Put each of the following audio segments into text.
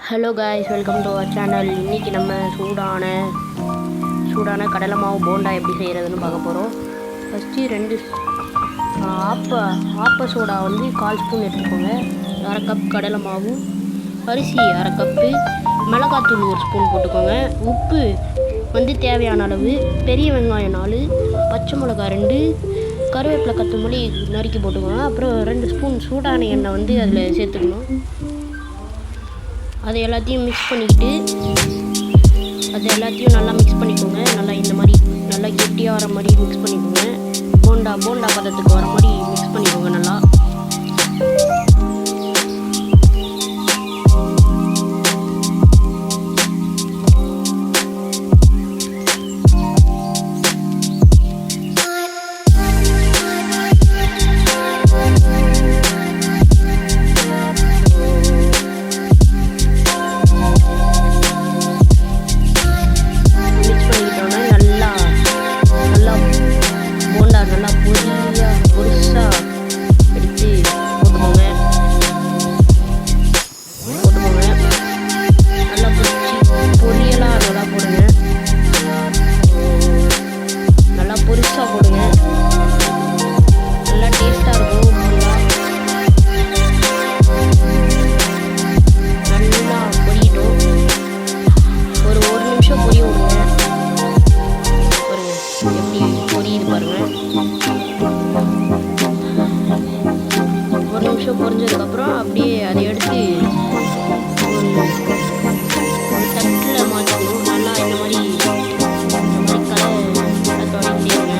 Hello guys, welcome to our channel. இன்றைக்கி நம்ம சூடான கடலை மாவு போண்டா எப்படி செய்கிறதுன்னு பார்க்க போகிறோம். ஃபஸ்ட்டு 2 ஆப்ப சோடா 1/4 ஸ்பூன் எடுத்துக்கோங்க. 1/2 கப் கடலை மாவு, அரிசி 1/2 கப்பு, மிளகாத்தூள் 1 ஸ்பூன் போட்டுக்கோங்க. உப்பு தேவையான அளவு, பெரிய வெங்காயம் 4, பச்சை மிளகா 2, கருவேப்பிலை கொத்தமல்லி நறுக்கி போட்டுக்கோங்க. அப்புறம் 2 ஸ்பூன் சூடான எண்ணெய் அதில் சேர்த்துக்கணும். அது எல்லாத்தையும் மிக்ஸ் பண்ணிக்கிட்டு நல்லா மிக்ஸ் பண்ணிக்கோங்க. நல்லா இந்த மாதிரி நல்லா கெட்டியாக வர மாதிரி மிக்ஸ் பண்ணிக்கோங்க. போண்டா பதத்துக்கு வர மாதிரி மிக்ஸ் பண்ணிக்கோங்க நல்லா. ஒரு நிமிஷம் பொரிஞ்சதுக்கப்புறம் அப்படியே அதை எடுத்து ஒரு தட்டில் மாற்றணும். நல்லா இந்த மாதிரி கடை தொடங்கிடுங்க.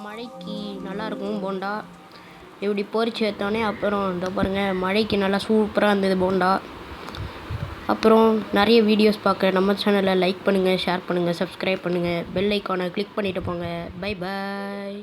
மழைக்கு நல்லாயிருக்கும் போண்டா. இப்படி பொரிச்சு வைத்தோடனே அப்புறம் இந்த பாருங்கள், மழைக்கு நல்லா சூப்பராக இருந்தது போண்டா. அப்புறம் நிறைய வீடியோஸ் பார்க்க நம்ம சேனலை லைக் பண்ணுங்கள், ஷேர் பண்ணுங்கள், சப்ஸ்கிரைப் பண்ணுங்கள், பெல் ஐக்கானை கிளிக் பண்ணிவிட்டு போங்க. Bye bye.